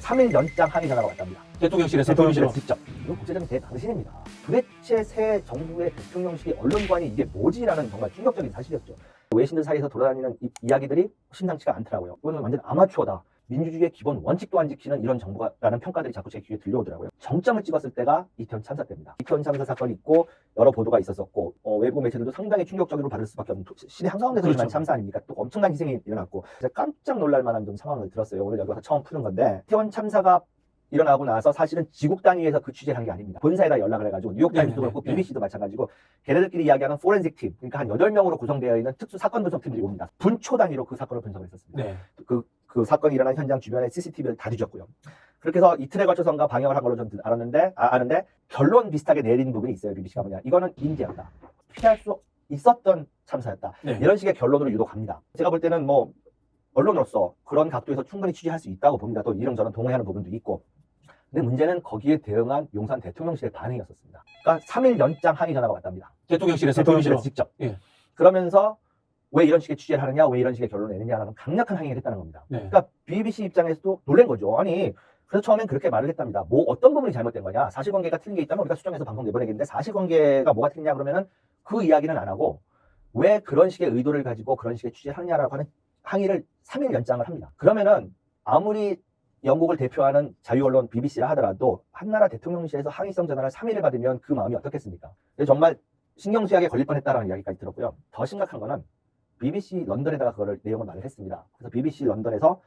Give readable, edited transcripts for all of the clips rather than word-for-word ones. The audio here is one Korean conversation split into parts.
3일 연장 항의 전화가 왔답니다. 대통령실에서 대통령실에서 직접. 이건 국제적인 대방신입니다. 도대체 새 정부의 대통령실이 언론관이 이게 뭐지라는 정말 충격적인 사실이었죠. 외신들 사이에서 돌아다니는 이야기들이 심상치가 않더라고요. 이거는 완전 아마추어다. 민주주의의 기본 원칙도 안 지키는 이런 정부라는 평가들이 자꾸 제 귀에 들려오더라고요. 정점을 찍었을 때가 이태원 참사 때입니다. 이태원 참사 사건이 있고 여러 보도가 있었었고 외부 매체들도 상당히 충격적으로 받을 수밖에 없는 시대 한가운데서 일어난 참사 아닙니까? 또 엄청난 희생이 일어났고 제가 깜짝 놀랄 만한 좀 상황을 들었어요. 오늘 여기 와서 처음 푸는 건데 이태원 참사가 일어나고 나서 사실은 지국 단위에서 그 취재를 한 게 아닙니다. 본사에다 연락을 해가지고 뉴욕타임스도 그렇고 BBC도 마찬가지고 걔네들끼리 이야기하는 포렌식 팀, 그러니까 한 8명으로 구성되어 있는 특수 사건 분석팀들이 옵니다. 분초 단위로 그 사건을 분석을 했었습니다. 네. 그 사건이 일어난 현장 주변에 CCTV를 다 뒤졌고요. 그렇게 해서 이틀에 걸쳐서인가 방영을 한 걸로 좀 아는데 결론 비슷하게 내린 부분이 있어요. BBC가 뭐냐. 이거는 인재였다. 피할 수 있었던 참사였다. 네. 이런 식의 결론으로 유독합니다. 제가 볼 때는 뭐 언론으로서 그런 각도에서 충분히 취재할 수 있다고 봅니다. 또 이런저런 동의하는 부분도 있고. 근데 문제는 거기에 대응한 용산 대통령실의 반응이었었습니다. 그러니까 3일 연장 항의 전화가 왔답니다. 대통령실에서 직접. 예. 그러면서 왜 이런 식의 취재를 하느냐, 왜 이런 식의 결론을 내느냐라는 강력한 항의를 했다는 겁니다. 네. 그러니까 BBC 입장에서도 놀란 거죠. 아니, 그래서 처음엔 그렇게 말을 했답니다. 뭐 어떤 부분이 잘못된 거냐, 사실관계가 틀린 게 있다면 우리가 수정해서 방송 내보내겠는데 사실관계가 뭐가 틀리냐 그러면은 그 이야기는 안 하고 왜 그런 식의 의도를 가지고 그런 식의 취재를 하느냐라고 하는 항의를 3일 연장을 합니다. 그러면은 아무리 영국을 대표하는 자유언론 BBC라 하더라도 한나라 대통령실에서 항의성 전화를 3일을 받으면 그 마음이 어떻겠습니까? 정말 신경수약에 걸릴 뻔했다라는 이야기까지 들었고요. 더 심각한 거는 BBC 런던에다가 그거를 내용을 말을 했습니다. 그래서 BBC 런던에서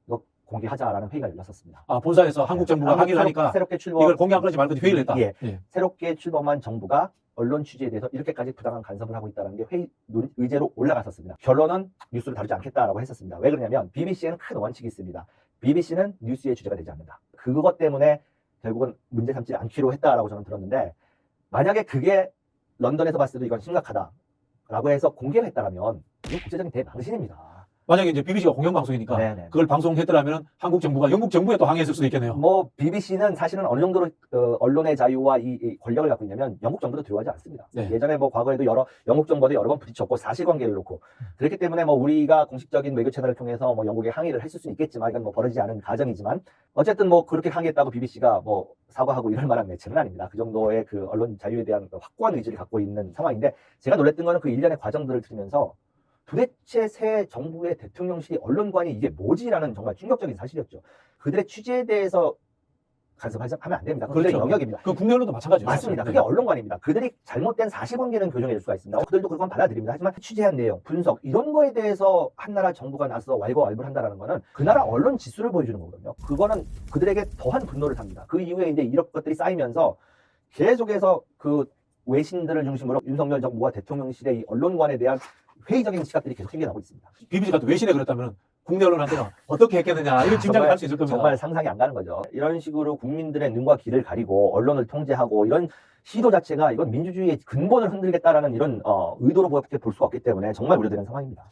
이거 공개하자라는 회의가 열렸었습니다. 아, 본사에서 한국 정부가 항의를 하니까 새롭게 출범 이걸 공개하고 그러지 말고 회의를 했다. 예. 예. 새롭게 출범한 정부가 언론 취재에 대해서 이렇게까지 부당한 간섭을 하고 있다는 게 회의 의제로 올라갔었습니다. 결론은 뉴스를 다루지 않겠다라고 했었습니다. 왜 그러냐면 BBC에는 큰 원칙이 있습니다. BBC는 뉴스의 주제가 되지 않는다. 그것 때문에 결국은 문제 삼지 않기로 했다라고 저는 들었는데 만약에 그게 런던에서 봤을 때도 이건 심각하다라고 해서 공개를 했다라면 이건 국제적인 대망신입니다. 만약에 이제 BBC가 공영방송이니까 네네. 그걸 방송했더라면 한국 정부가 영국 정부에 또 항의했을 수도 있겠네요. 뭐 BBC는 사실은 어느 정도로 언론의 자유와 이 권력을 갖고 있냐면 영국 정부도 두려워하지 않습니다. 네. 예전에 뭐 과거에도 영국 정부도 여러 번 부딪혔고 사실관계를 놓고 그렇기 때문에 뭐 우리가 공식적인 외교 채널을 통해서 뭐 영국에 항의를 했을 수는 있겠지만 이건 뭐 벌어지지 않은 가정이지만 어쨌든 뭐 그렇게 항의했다고 BBC가 뭐 사과하고 이럴 만한 매체는 아닙니다. 그 정도의 그 언론 자유에 대한 확고한 의지를 갖고 있는 상황인데 제가 놀랬던 거는 그 일련의 과정들을 들으면서 도대체 새 정부의 대통령실이 언론관이 이게 뭐지라는 정말 충격적인 사실이었죠. 그들의 취재에 대해서 간섭하면 안 됩니다. 그들의 그렇죠. 영역입니다. 그 국내 언론도 마찬가지죠. 맞습니다. 네. 그게 언론관입니다. 그들이 잘못된 사실관계는 교정해줄 수가 있습니다. 그들도 그건 받아들입니다. 하지만 취재한 내용, 분석 이런 거에 대해서 한나라 정부가 나서 왈가왈부를 한다는 거는 그 나라 언론 지수를 보여주는 거거든요. 그거는 그들에게 더한 분노를 삽니다. 그 이후에 이제 이런 것들이 쌓이면서 계속해서 그 외신들을 중심으로 윤석열 정부와 대통령실의 이 언론관에 대한 회의적인 시각들이 계속 생겨나고 있습니다. BBC가 또 외신에 그랬다면 국내 언론한테는 어떻게 했겠느냐 이런 짐작을 할 수 있을 겁니다. 정말 상상이 안 가는 거죠. 이런 식으로 국민들의 눈과 귀를 가리고 언론을 통제하고 이런 시도 자체가 이건 민주주의의 근본을 흔들겠다라는 이런 의도로 볼 수가 없기 때문에 정말 우려되는 상황입니다.